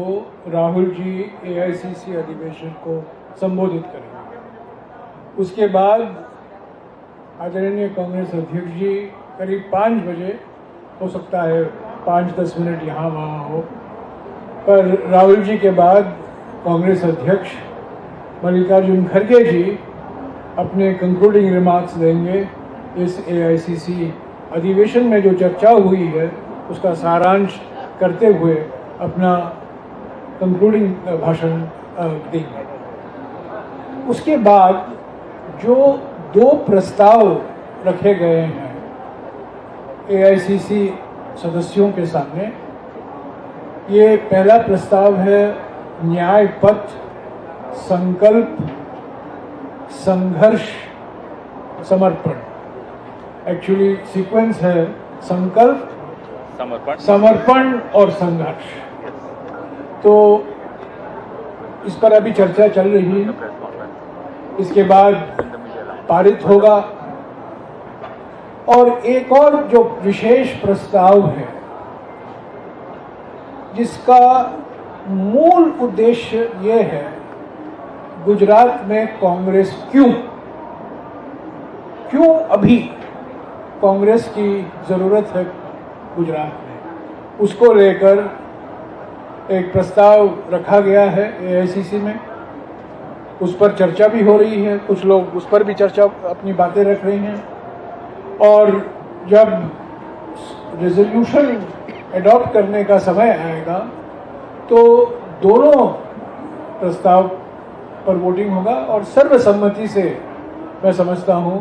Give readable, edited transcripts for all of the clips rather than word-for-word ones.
को राहुल जी एआईसीसी अधिवेशन को संबोधित करेंगे। उसके बाद आदरणीय कांग्रेस अध्यक्ष जी करीब 5 बजे, हो सकता है 5-10 मिनट यहाँ वहाँ हो, पर राहुल जी के बाद कांग्रेस अध्यक्ष मल्लिकार्जुन खड़गे जी अपने कंक्लूडिंग रिमार्क्स देंगे। इस एआईसीसी अधिवेशन में जो चर्चा हुई है उसका सारांश करते हुए अपना कंक्लूडिंग भाषण देंगे। उसके बाद जो 2 प्रस्ताव रखे गए हैं एआईसीसी सदस्यों के सामने, ये पहला प्रस्ताव है न्याय पथ संकल्प संघर्ष समर्पण। एक्चुअली सीक्वेंस है संकल्प समर्पण और संघर्ष। तो इस पर अभी चर्चा चल रही है, इसके बाद पारित होगा। और एक और जो विशेष प्रस्ताव है जिसका मूल उद्देश्य ये है, गुजरात में कांग्रेस क्यों अभी कांग्रेस की ज़रूरत है गुजरात में, उसको लेकर एक प्रस्ताव रखा गया है एआईसीसी में। उस पर चर्चा भी हो रही है, कुछ लोग उस पर भी चर्चा अपनी बातें रख रहे हैं। और जब रेजोल्यूशन एडॉप्ट करने का समय आएगा तो दोनों प्रस्ताव पर वोटिंग होगा और सर्वसम्मति से मैं समझता हूँ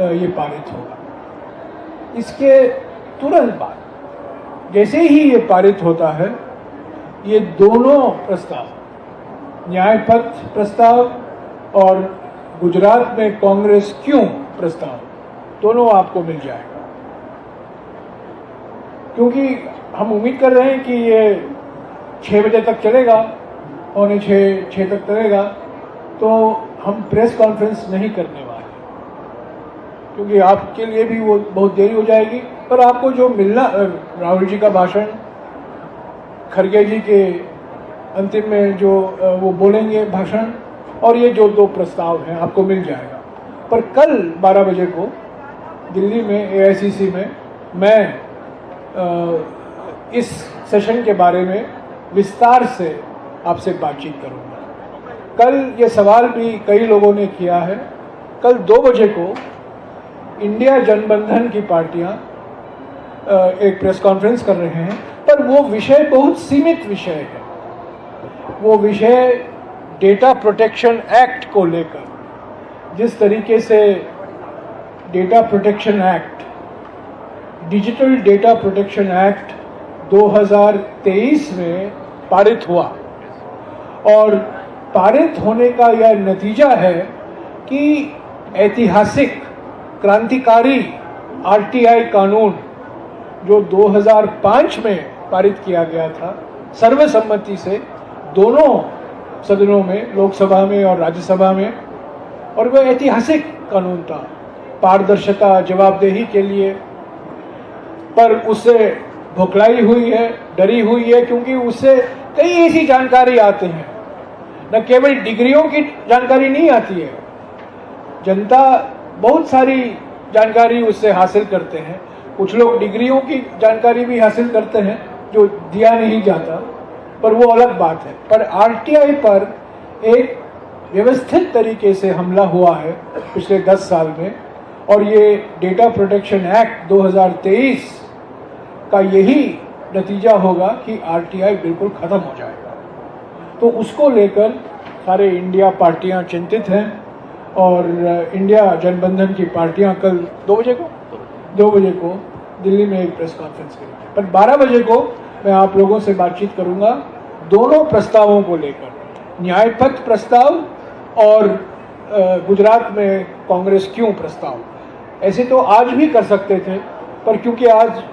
ये पारित होगा। इसके तुरंत बाद जैसे ही ये पारित होता है, ये दोनों प्रस्ताव, न्याय पथ प्रस्ताव और गुजरात में कांग्रेस क्यों प्रस्ताव, दोनों आपको मिल जाएगा। क्योंकि हम उम्मीद कर रहे हैं कि ये 6 बजे तक चलेगा, 5:45 तक चलेगा, तो हम प्रेस कॉन्फ्रेंस नहीं करने वाले, क्योंकि आपके लिए भी वो बहुत देरी हो जाएगी। पर आपको जो मिलना, राहुल जी का भाषण, खड़गे जी के अंतिम में जो वो बोलेंगे भाषण, और ये जो 2 प्रस्ताव हैं आपको मिल जाएगा। पर कल 12 बजे को दिल्ली में एआईसीसी में मैं इस सेशन के बारे में विस्तार से आपसे बातचीत करूंगा। कल ये सवाल भी कई लोगों ने किया है। कल 2 बजे को इंडिया जनबंधन की पार्टियां एक प्रेस कॉन्फ्रेंस कर रहे हैं, पर वो विषय बहुत सीमित विषय है। वो विषय डेटा प्रोटेक्शन एक्ट को लेकर, जिस तरीके से data protection act, digital data protection act 2023 में पारित हुआ, और पारित होने का यह नतीजा है कि ऐतिहासिक क्रांतिकारी आरटीआई कानून जो 2005 में पारित किया गया था सर्वसम्मति से दोनों सदनों में, लोकसभा में और राज्यसभा में, और वह ऐतिहासिक कानून था पारदर्शिता, जवाबदेही के लिए। पर उससे भुखलाई हुई है, डरी हुई है, क्योंकि उससे कई ऐसी जानकारी आते हैं, न केवल डिग्रियों की जानकारी नहीं आती है, जनता बहुत सारी जानकारी उससे हासिल करते हैं। कुछ लोग डिग्रियों की जानकारी भी हासिल करते हैं जो दिया नहीं जाता, पर वो अलग बात है। पर आरटीआई पर एक व्यवस्थित तरीके से हमला हुआ है पिछले 10 साल में, और ये डेटा प्रोटेक्शन एक्ट 2023 का यही नतीजा होगा कि आरटीआई बिल्कुल ख़त्म हो जाएगा। तो उसको लेकर सारे इंडिया पार्टियां चिंतित हैं, और इंडिया जनबंधन की पार्टियां कल 2 बजे को दिल्ली में एक प्रेस कॉन्फ्रेंस करेंगी। पर 12 बजे को मैं आप लोगों से बातचीत करूंगा दोनों प्रस्तावों को लेकर, न्याय पथ प्रस्ताव और गुजरात में कांग्रेस क्यों प्रस्ताव। ऐसे तो आज भी कर सकते थे, पर क्योंकि आज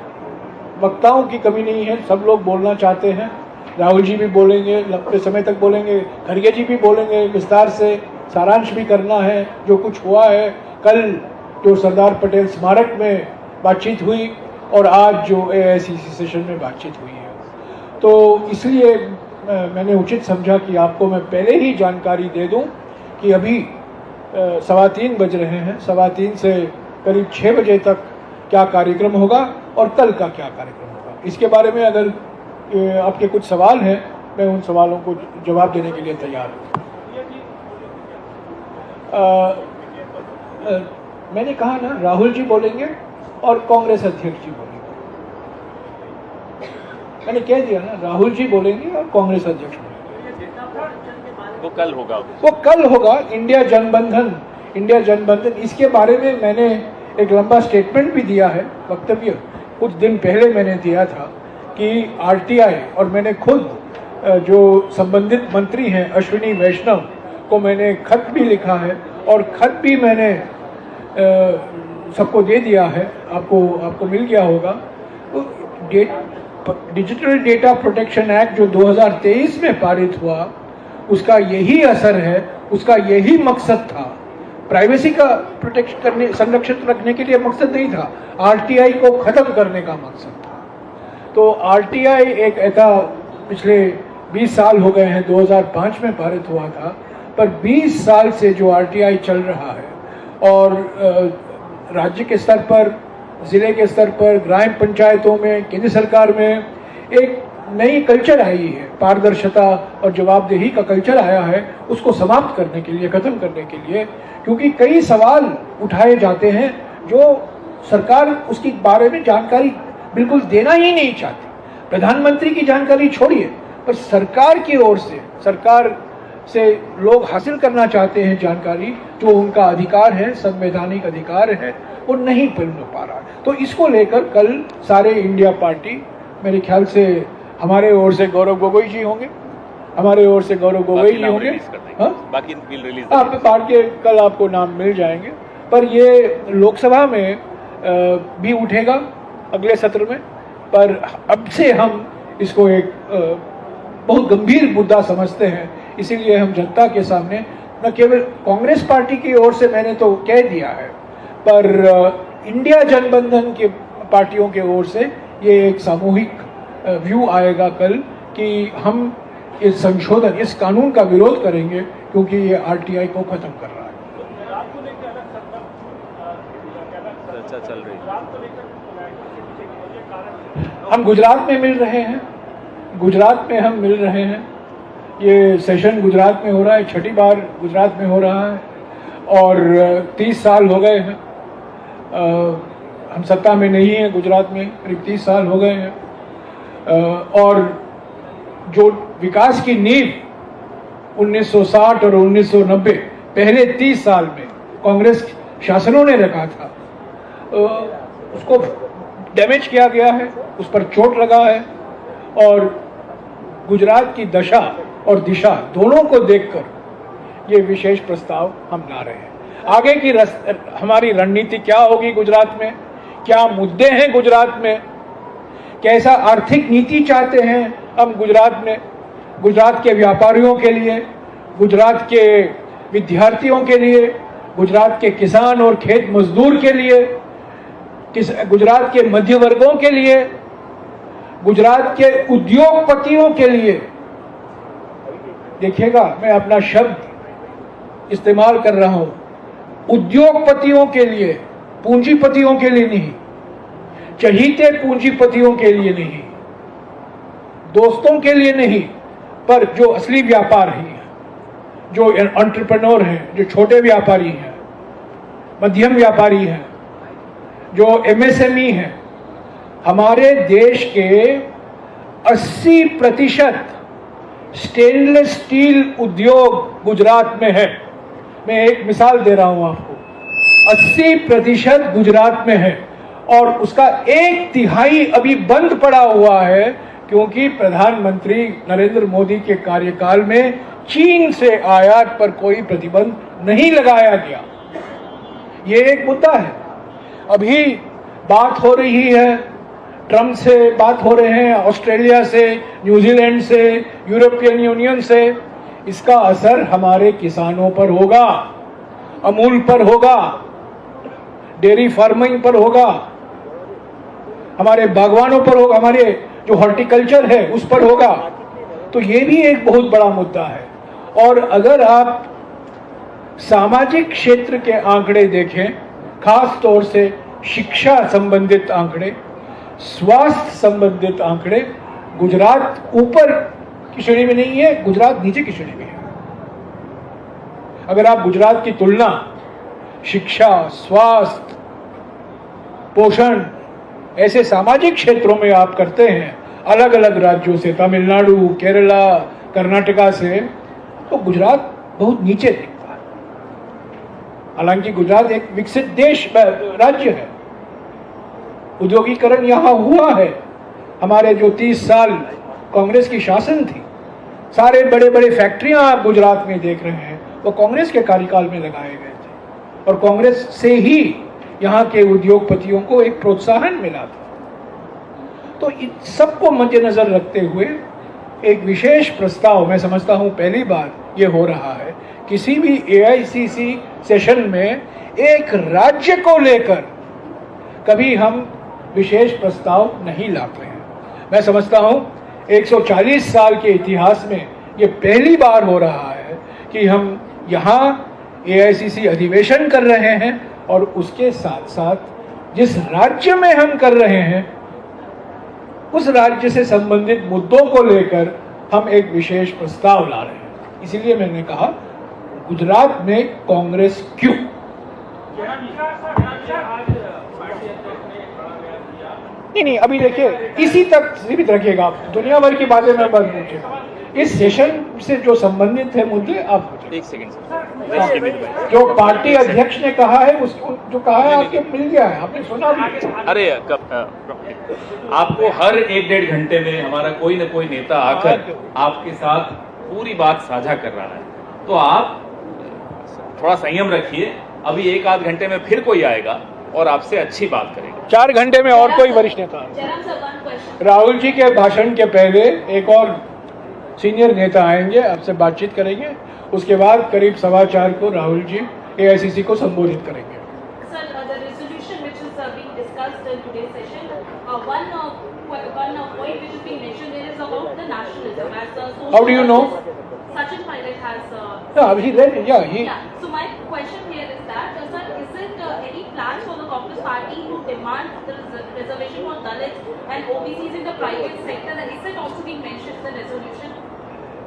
वक्ताओं की कमी नहीं है, सब लोग बोलना चाहते हैं। राहुल जी भी बोलेंगे, लंबे समय तक बोलेंगे, खड़गे जी भी बोलेंगे, विस्तार से सारांश भी करना है जो कुछ हुआ है। कल जो सरदार पटेल स्मारक में बातचीत हुई और आज जो एआईसीसी सेशन में बातचीत हुई है, तो इसलिए मैंने उचित समझा कि आपको मैं पहले ही जानकारी दे दूं कि अभी 3:15 बज रहे हैं, 3:15 से करीब 6 बजे तक क्या कार्यक्रम होगा और कल का क्या कार्यक्रम होगा। इसके बारे में अगर आपके कुछ सवाल हैं, मैं उन सवालों को जवाब देने के लिए तैयार हूँ। मैंने कहा ना, राहुल जी बोलेंगे और कांग्रेस अध्यक्ष जी बोलेंगे। मैंने कह दिया ना, राहुल जी बोलेंगे और कांग्रेस अध्यक्ष बोलेंगे। वो कल होगा। वो कल होगा। इंडिया जनबंधन इसके बारे में मैंने एक लंबा स्टेटमेंट भी दिया है, वक्तव्य कुछ दिन पहले मैंने दिया था कि आरटीआई, और मैंने खुद जो संबंधित मंत्री हैं अश्विनी वैष्णव को मैंने खत भी लिखा है और खत भी मैंने सबको दे दिया है, आपको मिल गया होगा। तो डिजिटल डेटा प्रोटेक्शन एक्ट जो 2023 में पारित हुआ, उसका यही असर है, उसका यही मकसद था। प्राइवेसी का प्रोटेक्शन करने, संरक्षित रखने के लिए मकसद नहीं था, आरटीआई को खत्म करने का मकसद था। तो आरटीआई एक ऐसा पिछले 20 साल हो गए हैं, 2005 में पारित हुआ था, पर 20 साल से जो आरटीआई चल रहा है और राज्य के स्तर पर, जिले के स्तर पर, ग्राम पंचायतों में, केंद्र सरकार में एक नई कल्चर आई है, पारदर्शिता और जवाबदेही का कल्चर आया है, उसको समाप्त करने के लिए, खत्म करने के लिए। क्योंकि कई सवाल उठाए जाते हैं जो सरकार उसके बारे में जानकारी बिल्कुल देना ही नहीं चाहती। प्रधानमंत्री की जानकारी छोड़िए, पर सरकार की ओर से, सरकार से लोग हासिल करना चाहते हैं जानकारी, जो उनका अधिकार है, संवैधानिक अधिकार है, वो नहीं मिल पा रहा। तो इसको लेकर कल सारे इंडिया पार्टी, मेरे ख्याल से हमारे ओर से गौरव गोगोई जी होंगे, बाकी बिल रिलीज के कल आपको नाम मिल जाएंगे। पर ये लोकसभा में भी उठेगा अगले सत्र में, पर अब से हम इसको एक बहुत गंभीर मुद्दा समझते हैं, इसीलिए हम जनता के सामने, न केवल कांग्रेस पार्टी की ओर से मैंने तो कह दिया है, पर इंडिया जनबंधन के पार्टियों के ओर से ये एक सामूहिक व्यू आएगा कल कि हम इस संशोधन, इस कानून का विरोध करेंगे क्योंकि ये आरटीआई को खत्म कर रहा है। चर्चा चल रही है। हम गुजरात में मिल रहे हैं, ये सेशन गुजरात में हो रहा है, 6ठी बार गुजरात में हो रहा है और 30 साल हो गए हैं। हम सत्ता में नहीं हैं गुजरात में, करीब 30 साल हो गए हैं। और जो विकास की नींव 1960 और 1990 पहले 30 साल में कांग्रेस शासनों ने रखा था, उसको डैमेज किया गया है, उस पर चोट लगा है। और गुजरात की दशा और दिशा दोनों को देखकर ये विशेष प्रस्ताव हम ला रहे हैं। आगे की हमारी रणनीति क्या होगी गुजरात में, क्या मुद्दे हैं गुजरात में, कैसा आर्थिक नीति चाहते हैं हम गुजरात में, गुजरात के व्यापारियों के लिए, गुजरात के विद्यार्थियों के लिए, गुजरात के किसान और खेत मजदूर के लिए, गुजरात के मध्य वर्गों के लिए, गुजरात के उद्योगपतियों के लिए। देखिएगा, मैं अपना शब्द इस्तेमाल कर रहा हूं, उद्योगपतियों के लिए, पूंजीपतियों के लिए नहीं, चहीते पूंजीपतियों के लिए नहीं, दोस्तों के लिए नहीं, पर जो असली व्यापारी हैं, जो एंटरप्रेन्योर हैं, जो छोटे व्यापारी हैं, मध्यम व्यापारी हैं, जो एमएसएमई हैं। हमारे देश के 80% स्टेनलेस स्टील उद्योग गुजरात में है। मैं एक मिसाल दे रहा हूं आपको, 80% गुजरात में है और उसका 1/3 अभी बंद पड़ा हुआ है क्योंकि प्रधानमंत्री नरेंद्र मोदी के कार्यकाल में चीन से आयात पर कोई प्रतिबंध नहीं लगाया गया। ये एक मुद्दा है। अभी बात हो रही है, ट्रम्प से बात हो रहे हैं, ऑस्ट्रेलिया से, न्यूजीलैंड से, यूरोपियन यूनियन से। इसका असर हमारे किसानों पर होगा, अमूल पर होगा, डेयरी फार्मिंग पर होगा, हमारे बागवानों पर होगा, हमारे जो हॉर्टिकल्चर है उस पर होगा। तो ये भी एक बहुत बड़ा मुद्दा है। और अगर आप सामाजिक क्षेत्र के आंकड़े देखें, खास तौर से शिक्षा संबंधित आंकड़े, स्वास्थ्य संबंधित आंकड़े, गुजरात ऊपर की श्रेणी में नहीं है, गुजरात नीचे की श्रेणी में है। अगर आप गुजरात की तुलना शिक्षा, स्वास्थ्य, पोषण ऐसे सामाजिक क्षेत्रों में आप करते हैं अलग अलग राज्यों से, तमिलनाडु, केरला, कर्नाटका से, तो गुजरात बहुत नीचे दिखता है। हालांकि गुजरात एक विकसित देश राज्य है, उद्योगीकरण यहाँ हुआ है। हमारे जो 30 साल कांग्रेस की शासन थी, सारे बड़े बड़े फैक्ट्रियां आप गुजरात में देख रहे हैं, वो कांग्रेस के कार्यकाल में लगाए गए थे और कांग्रेस से ही यहाँ के उद्योगपतियों को एक प्रोत्साहन मिला था। तो इन सबको मद्देनजर रखते हुए एक विशेष प्रस्ताव, मैं समझता हूँ पहली बार ये हो रहा है किसी भी AICC सेशन में एक राज्य को लेकर कभी हम विशेष प्रस्ताव नहीं लाते हैं। मैं समझता हूँ 140 साल के इतिहास में ये पहली बार हो रहा है कि हम यहाँ AICC अधिवेशन कर रहे हैं और उसके साथ साथ जिस राज्य में हम कर रहे हैं उस राज्य से संबंधित मुद्दों को लेकर हम एक विशेष प्रस्ताव ला रहे हैं। इसीलिए मैंने कहा गुजरात में कांग्रेस क्यों। नहीं, अभी देखिए, इसी तक सीमित रखिएगा आप, दुनिया भर की बातें मैं बंद पूछेगा। इस सेशन से जो संबंधित है मुद्दे आप एक सेकंड सर, जो पार्टी अध्यक्ष ने कहा है उसको जो कहा है आपको मिल गया है, आपने सुना भी। अरे आपको हर 1-1.5 घंटे में हमारा कोई न कोई नेता आकर आपके साथ पूरी बात साझा कर रहा है, तो आप थोड़ा संयम रखिए। अभी 1-8 घंटे में फिर कोई आएगा और आपसे अच्छी बात करेगा। 4 घंटे में और कोई वरिष्ठ नेता। राहुल जी के भाषण के पहले एक और सीनियर नेता आएंगे, आपसे बातचीत करेंगे। उसके बाद करीब 4:15 को राहुल जी AICC को संबोधित करेंगे। How do you know? Sachin Pilot has. Yeah, he read it. Yeah. Yeah. So my question here is that, sir, is it any plans for the Congress Party to demand the reservation for Dalits and OBCs in the private sector? And is it also being mentioned in the resolution?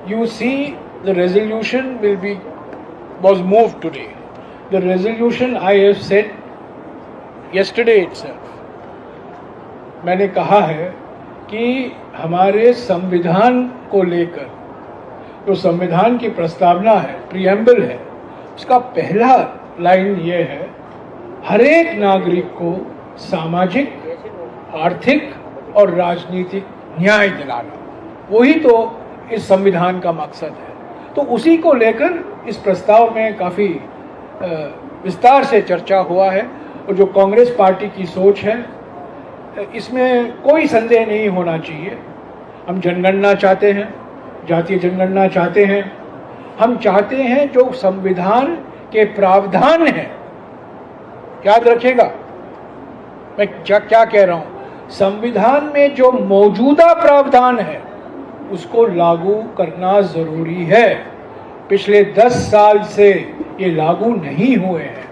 You see, the resolution was moved today. The resolution I have said yesterday itself. मैंने कहा है कि हमारे संविधान को लेकर जो संविधान की प्रस्तावना है, प्रीएम्बल है, उसका पहला लाइन ये है, हर एक नागरिक को सामाजिक, आर्थिक और राजनीतिक न्याय दिलाना। वही तो इस संविधान का मकसद है। तो उसी को लेकर इस प्रस्ताव में काफ़ी विस्तार से चर्चा हुआ है और जो कांग्रेस पार्टी की सोच है इसमें कोई संदेह नहीं होना चाहिए। हम जनगणना चाहते हैं, जातीय जनगणना चाहते हैं, हम चाहते हैं जो संविधान के प्रावधान हैं, याद रखिएगा मैं क्या कह रहा हूं, संविधान में जो मौजूदा प्रावधान है उसको लागू करना जरूरी है। पिछले 10 साल से ये लागू नहीं हुए हैं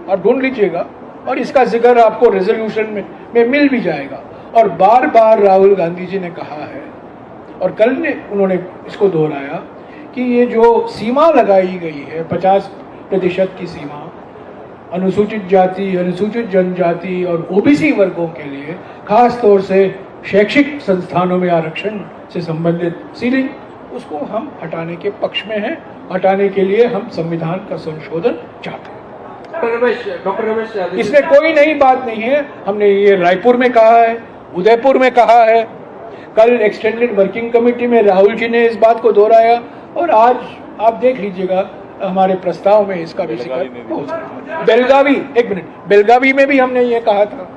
और ढूंढ लीजिएगा और इसका जिक्र आपको रेजोल्यूशन में मिल भी जाएगा। और बार बार राहुल गांधी जी ने कहा है और कल ने उन्होंने इसको दोहराया कि ये जो सीमा लगाई गई है 50% की सीमा अनुसूचित जाति, अनुसूचित जनजाति और OBC वर्गों के लिए, खास तौर से शैक्षिक संस्थानों में आरक्षण से संबंधित सीलिंग, उसको हम हटाने के पक्ष में हैं। हटाने के लिए हम संविधान का संशोधन चाहते हैं। डॉक्टर रमेश, इसमें कोई नई बात नहीं है। हमने ये रायपुर में कहा है, उदयपुर में कहा है, कल एक्सटेंडेड वर्किंग कमेटी में राहुल जी ने इस बात को दोहराया और आज आप देख लीजिएगा हमारे प्रस्ताव में इसका भी जिक्र बेलगावी, एक मिनट, बेलगावी में भी हमने ये कहा था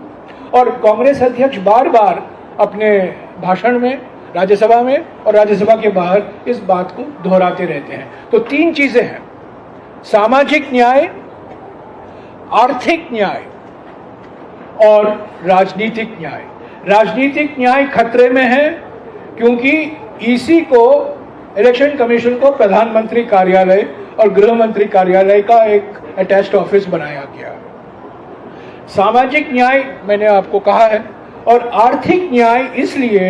और कांग्रेस अध्यक्ष बार बार अपने भाषण में राज्यसभा में और राज्यसभा के बाहर इस बात को दोहराते रहते हैं। तो 3 चीजें हैं, सामाजिक न्याय, आर्थिक न्याय और राजनीतिक न्याय। राजनीतिक न्याय खतरे में है क्योंकि ईसी को, इलेक्शन कमीशन को प्रधानमंत्री कार्यालय और गृह मंत्री कार्यालय का एक अटैच्ड ऑफिस बनाया गया। सामाजिक न्याय मैंने आपको कहा है, और आर्थिक न्याय इसलिए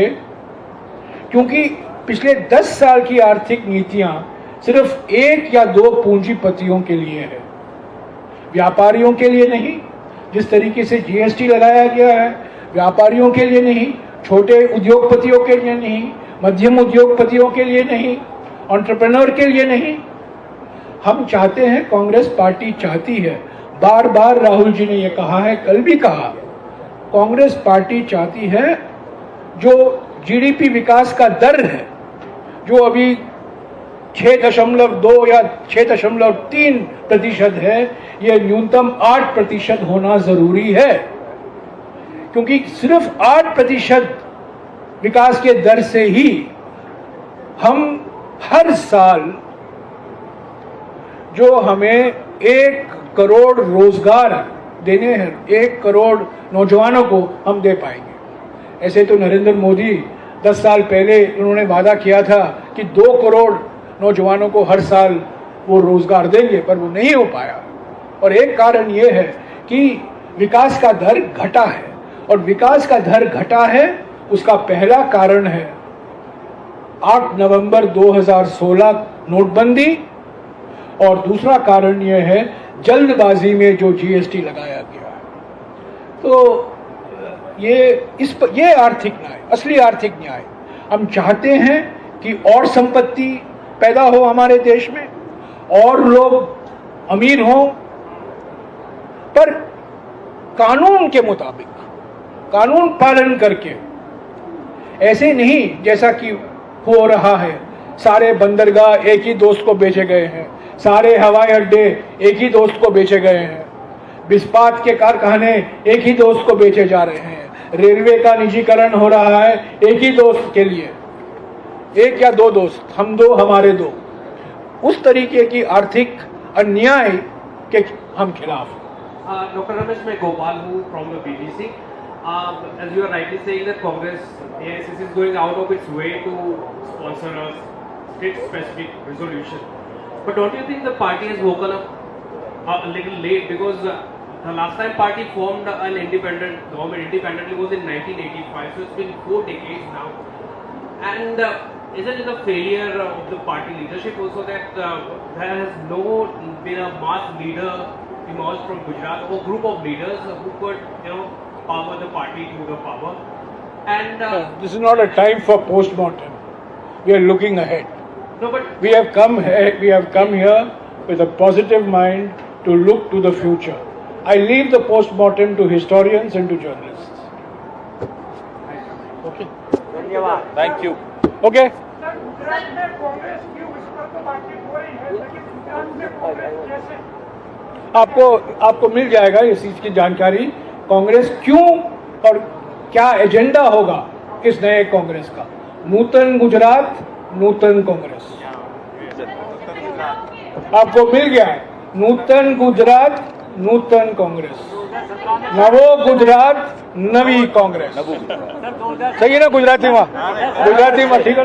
क्योंकि पिछले 10 साल की आर्थिक नीतियां सिर्फ 1 या 2 पूंजीपतियों के लिए है, व्यापारियों के लिए नहीं। जिस तरीके से जीएसटी लगाया गया है, व्यापारियों के लिए नहीं, छोटे उद्योगपतियों के लिए नहीं, मध्यम उद्योगपतियों के लिए नहीं, एंटरप्रेन्योर के लिए नहीं। हम चाहते हैं, कांग्रेस पार्टी चाहती है, बार बार राहुल जी ने यह कहा है, कल भी कहा, कांग्रेस पार्टी चाहती है जो जीडीपी विकास का दर है, जो अभी 6.2 या 6.3% है, यह न्यूनतम 8% होना जरूरी है, क्योंकि सिर्फ 8% विकास के दर से ही हम हर साल जो हमें 1 करोड़ रोजगार देने हैं, 1 करोड़ नौजवानों को हम दे पाएंगे। ऐसे तो नरेंद्र मोदी 10 साल पहले उन्होंने वादा किया था कि 2 करोड़ नौजवानों को हर साल वो रोजगार देंगे, पर वो नहीं हो पाया। और एक कारण ये है कि विकास का दर घटा है, और विकास का दर घटा है उसका पहला कारण है 8 नवंबर 2016 नोटबंदी, और दूसरा कारण यह है जल्दबाजी में जो जीएसटी लगाया गया है। तो ये आर्थिक न्याय, असली आर्थिक न्याय। हम चाहते हैं कि और संपत्ति पैदा हो हमारे देश में, और लोग अमीर हों, पर कानून के मुताबिक, कानून पालन करके। ऐसे नहीं जैसा कि हो रहा है, सारे बंदरगाह एक ही दोस्त को बेचे गए हैं, सारे हवाई अड्डे एक ही दोस्त को बेचे गए हैं, इस्पात के कारखाने एक ही दोस्त को बेचे जा रहे हैं, रेलवे का निजीकरण हो रहा है एक ही दोस्त के लिए, 1 या 2 दोस्त, हम 2 हमारे 2। उस तरीके की आर्थिक अन्याय के हम खिलाफ हैं। Dr. Ramesh, मैं गोपाल हूँ from the BBC. As you are rightly saying that Congress, AICC is going out of its way to sponsor a state-specific resolution. But don't you think the party has woken up a little late, because the last time party formed an independent government independently was in 1985, so it's been 4 decades now. And isn't it a failure of the party leadership also that there has been a mass leader emerged from Gujarat, or group of leaders who could, power the party to the power? And this is not a time for postmortem. We are looking ahead. no, but We have come here with a positive mind to look to the future. I leave the postmortem to historians and to journalists. Okay. Thank you. Okay. आपको मिल जाएगा इस चीज की जानकारी, कांग्रेस क्यों और क्या agenda होगा इस नए कांग्रेस का। नूतन गुजरात, नूतन कांग्रेस आपको मिल गया है। नूतन गुजरात, नूतन कांग्रेस, नवो गुजरात, नवी कांग्रेस। सही है ना गुजराती में ठीक है।